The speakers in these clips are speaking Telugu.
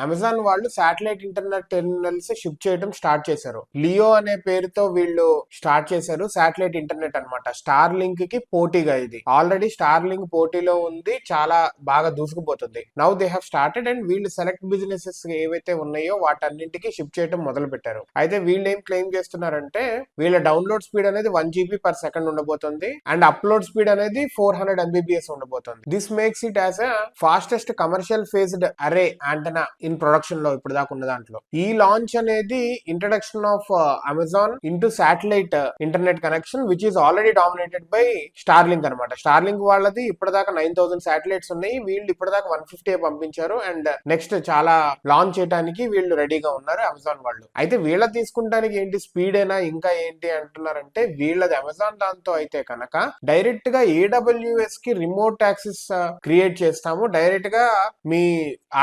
అమెజాన్ వాళ్ళు శాటిలైట్ ఇంటర్నెట్ టెర్మినల్స్ షిప్ చేయడం స్టార్ట్ చేశారు. లియో అనే పేరుతో వీళ్ళు స్టార్ట్ చేశారు శాటిలైట్ ఇంటర్నెట్ అన్నమాట. స్టార్ లింక్ కి పోటీగా ఇది ఆల్రెడీ స్టార్ లింక్ పోటీలో ఉంది, చాలా బాగా దూసుకుపోతుంది. Now they have started and వీళ్ళు సెలెక్ట్ బిజినెసెస్ ఏవైతే ఉన్నాయో వాటన్నింటికి షిప్ చేయడం మొదలు పెట్టారు. అయితే వీళ్ళు ఏం క్లెయిమ్ చేస్తున్నారంటే వీళ్ళ డౌన్లోడ్ స్పీడ్ అనేది 1 GB per second ఉండబోతుంది అండ్ అప్లోడ్ స్పీడ్ అనేది 400 MBPS ఉండబోతుంది. This makes it as a fastest commercial phased అరే యాంటెనా ఇన్ ప్రొడక్షన్ లో ఇప్పుడు దాకా ఉన్న దాంట్లో. ఈ లాంచ్ అనేది introduction of Amazon into satellite internet connection which is already dominated by Starlink అనమాట. స్టార్లింక్ వాళ్ళది ఇప్పటిదాకా 9000 శాటిలైట్స్ ఉన్నాయి, వీళ్ళు ఇప్పటిదాకా 150 పంపించారు అండ్ నెక్స్ట్ చాలా లాంచ్ చేయడానికి వీళ్ళు రెడీగా ఉన్నారు అమెజాన్ వాళ్ళు. అయితే వీళ్ళ తీసుకుంటానికి ఏంటి స్పీడ్ అయినా ఇంకా ఏంటి అంటున్నారంటే వీళ్ళది అమెజాన్ దాంతో అయితే కనుక డైరెక్ట్ గా AWS కి రిమోట్ యాక్సెస్ క్రియేట్ చేస్తాము, డైరెక్ట్ గా మీ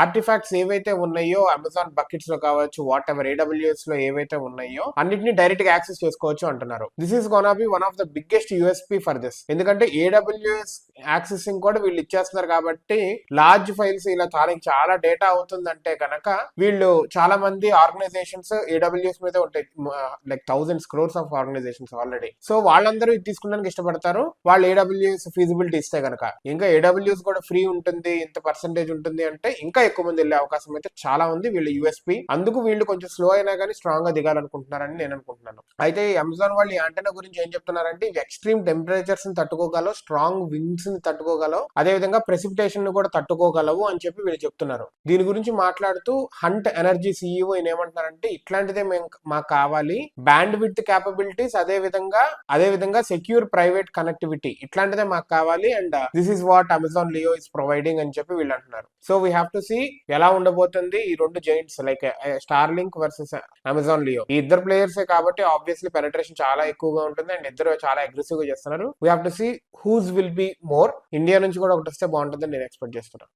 ఆర్టిఫాక్ట్స్ ఏవైతే ఉన్నాయో అమెజాన్ బకెట్స్ లో కావచ్చు వాట్ ఎవర్ AWS లో ఏవైతే ఉన్నాయో అన్నిటిని డైరెక్ట్ గా యాక్సెస్ చేసుకోవచ్చు అంటున్నారు. This is gonna B one of the biggest USP for this. ఎందుకంటే AWS యాక్సెసింగ్ కూడా వీళ్ళు ఇచ్చేస్తున్నారు కాబట్టి లార్జ్ ఫైల్స్ ఇలా చాలా డేటా అవుతుందంటే కనుక వీళ్ళు చాలా మంది ఆర్గనైజేషన్స్ AWS మీద ఉంటాయి, like thousands crores of organisations already. So వాళ్ళందరూ ఇది తీసుకోవడానికి ఇష్టపడతారు వాళ్ళు AWS ఫీజిబిలిటీ ఇస్తే కనుక. ఇంకా AWS కూడా ఫ్రీ ఉంటుంది, ఇంత పర్సెంటేజ్ ఉంటుంది అంటే ఇంకా ఎక్కువ మంది వెళ్ళే అవకాశం అయితే చాలా ఉంది వీళ్ళ USP. అందుకు వీళ్ళు కొంచెం స్లో అయినా కానీ స్ట్రాంగ్ గా దిగాలనుకుంటున్నారని నేను అనుకుంటున్నాను. అయితే అమెజాన్ వాళ్ళు ఈ యాంటెనా గురించి ఏం చెప్తున్నారంటే ఇవి ఎక్స్ట్రీమ్ టెంపరేచర్స్ ని తట్టుకోగలవు, స్ట్రాంగ్ విండ్స్ ని తట్టుకోగలవు, అదే విధంగా ప్రెసిపిటేషన్ ని కూడా తట్టుకోగలవు అని చెప్పి వీళ్ళు చెప్తున్నారు. దీని గురించి మాట్లాడుతూ హంట్ ఎనర్జీ CEO ఏమంటున్నారంటే ఇట్లాంటిదే మాకు కావాలి, బ్యాండ్ విడ్త్ క్యాపబిలిటీస్ అదే విధంగా సెక్యూర్ ప్రైవేట్ కనెక్టివిటీ ఇట్లాంటిదే మాకు కావాలి and this is what Amazon Leo is providing అని చెప్పి వీళ్ళు అంటున్నారు. So we have to see ఎలా ఉండబోతుంది ఈ రెండు giants like Starlink versus Amazon Leo. ఈ ఇద్దరు ప్లేయర్సే కాబట్టి ఆబ్వియస్లీ పెనట్రేషన్ చాలా ఎక్కువగా ఉంటుంది అండ్ ఇద్దరు చాలా అగ్రెసివ్ గా చేస్తున్నారు. We have to see who's will be more. India నుంచి కూడా ఒకటి వస్తే బాగుంటుందని నేను ఎక్స్పెక్ట్ చేస్తున్నాను.